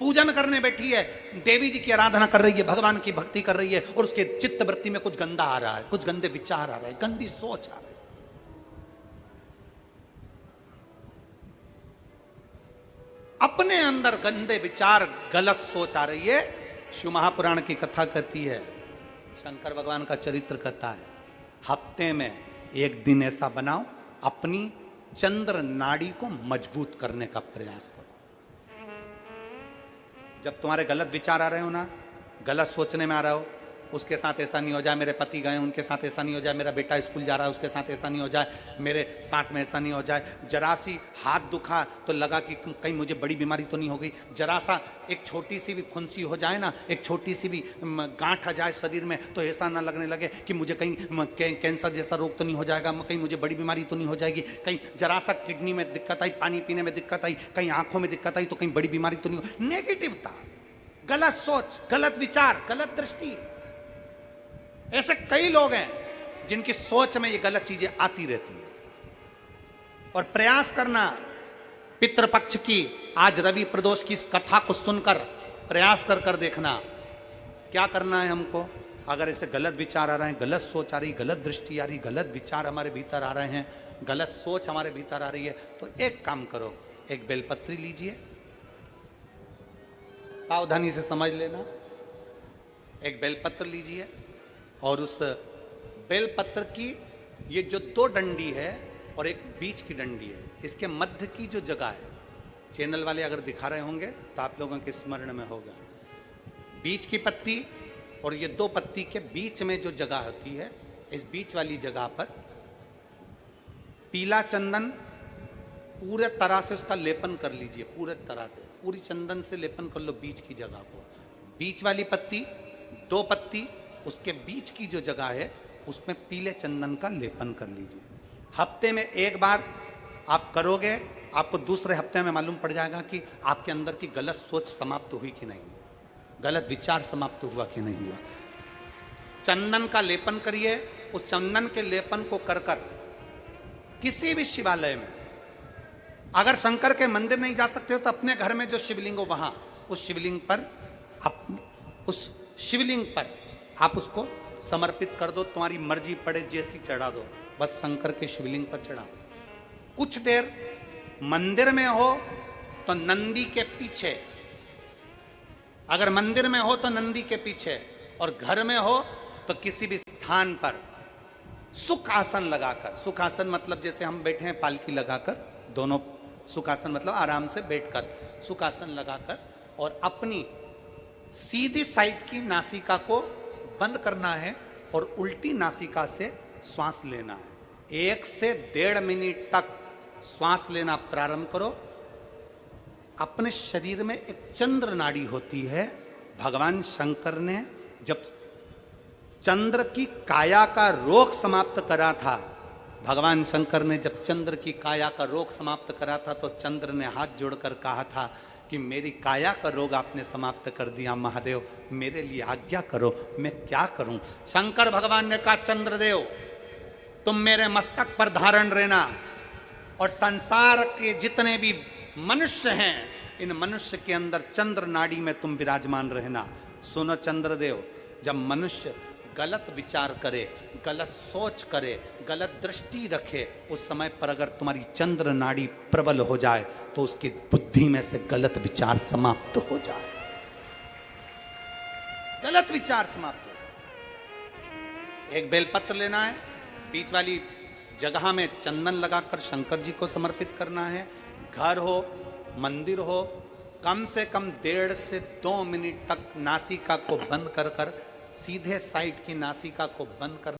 पूजन करने बैठी है, देवी जी की आराधना कर रही है, भगवान की भक्ति कर रही है, और उसके चित्त वृत्ति में कुछ गंदा आ रहा है, कुछ गंदे विचार आ रहे हैं, गंदी सोच आ रही है। अपने अंदर गंदे विचार, गलत सोच आ रही है। शिव महापुराण की कथा कहती है, शंकर भगवान का चरित्र कहता है, हफ्ते में एक दिन ऐसा बनाओ अपनी चंद्र नाड़ी को मजबूत करने का प्रयास करो। जब तुम्हारे गलत विचार आ रहे हो ना, गलत सोचने में आ रहा हो, उसके साथ ऐसा नहीं हो जाए, मेरे पति गए उनके साथ ऐसा नहीं हो जाए, मेरा बेटा स्कूल जा रहा है उसके साथ ऐसा नहीं हो जाए, मेरे साथ में ऐसा नहीं हो जाए, जरा सी हाथ दुखा तो लगा कि कहीं मुझे बड़ी बीमारी तो नहीं हो गई, जरा सा एक छोटी सी भी फुंसी हो जाए ना, एक छोटी सी भी गांठ आ जाए शरीर में, तो ऐसा ना लगने लगे कि मुझे कहीं कैंसर जैसा रोग तो नहीं हो जाएगा, कहीं मुझे बड़ी बीमारी तो नहीं हो जाएगी, कहीं जरा सा किडनी में दिक्कत आई, पानी पीने में दिक्कत आई, कहीं आंखों में दिक्कत आई तो कहीं बड़ी बीमारी तो नहीं हो। नेगेटिवता, गलत सोच, गलत विचार, गलत दृष्टि। ऐसे कई लोग हैं जिनकी सोच में ये गलत चीजें आती रहती है। और प्रयास करना, पितृपक्ष की आज रवि प्रदोष की इस कथा को सुनकर प्रयास कर देखना क्या करना है हमको। अगर ऐसे गलत विचार आ रहे हैं, गलत सोच आ रही, गलत दृष्टि आ रही, गलत विचार हमारे भीतर आ रहे हैं, गलत सोच हमारे भीतर आ रही है, तो एक काम करो, एक बेलपत्री लीजिए, सावधानी से समझ लेना, एक बेलपत्र लीजिए और उस बेलपत्र की ये जो दो डंडी है और एक बीच की डंडी है, इसके मध्य की जो जगह है, चैनल वाले अगर दिखा रहे होंगे तो आप लोगों के स्मरण में होगा, बीच की पत्ती और ये दो पत्ती के बीच में जो जगह होती है, इस बीच वाली जगह पर पीला चंदन पूरे तरह से उसका लेपन कर लीजिए, पूरे तरह से पूरी चंदन से लेपन कर लो बीच की जगह को। बीच वाली पत्ती, दो पत्ती, उसके बीच की जो जगह है उसमें पीले चंदन का लेपन कर लीजिए। हफ्ते में एक बार आप करोगे, आपको दूसरे हफ्ते में मालूम पड़ जाएगा कि आपके अंदर की गलत सोच समाप्त हुई कि नहीं, गलत विचार समाप्त हुआ कि नहीं हुआ। चंदन का लेपन करिए, उस चंदन के लेपन को कर किसी भी शिवालय में, अगर शंकर के मंदिर नहीं जा सकते हो तो अपने घर में जो शिवलिंग हो वहां, उस शिवलिंग पर आप उसको समर्पित कर दो, तुम्हारी मर्जी पड़े जैसी चढ़ा दो, बस शंकर के शिवलिंग पर चढ़ा दो। कुछ देर मंदिर में हो तो नंदी के पीछे, अगर मंदिर में हो तो नंदी के पीछे, और घर में हो तो किसी भी स्थान पर सुख आसन लगाकर, सुख आसन मतलब जैसे हम बैठे हैं पालकी लगाकर, दोनों सुखासन मतलब आराम से बैठकर, सुखासन लगाकर, और अपनी सीधी साइड की नासिका को बंद करना है और उल्टी नासिका से श्वास लेना है। 1 से 1.5 मिनट तक श्वास लेना प्रारंभ करो। अपने शरीर में एक चंद्र नाड़ी होती है। भगवान शंकर ने जब चंद्र की काया का रोग समाप्त करा था, भगवान शंकर ने जब चंद्र की काया का रोग समाप्त करा था, तो चंद्र ने हाथ जोड़कर कहा था कि मेरी काया का रोग आपने समाप्त कर दिया महादेव, मेरे लिए आज्ञा करो, मैं क्या करूं। शंकर भगवान ने कहा, चंद्रदेव तुम मेरे मस्तक पर धारण रहना, और संसार के जितने भी मनुष्य हैं, इन मनुष्य के अंदर चंद्र नाड़ी में तुम विराजमान रहना। सुनो चंद्रदेव, जब मनुष्य गलत विचार करे, गलत सोच करे, गलत दृष्टि रखे, उस समय पर अगर तुम्हारी चंद्र नाड़ी प्रबल हो जाए तो उसकी बुद्धि में से गलत विचार समाप्त हो जाए, गलत विचार समाप्त हो जाए। एक बेलपत्र लेना है, बीच वाली जगह में चंदन लगाकर शंकर जी को समर्पित करना है। घर हो, मंदिर हो, कम से कम 1.5 से 2 मिनट तक नासिका को बंद कर सीधे साइड की नासिका को बंद कर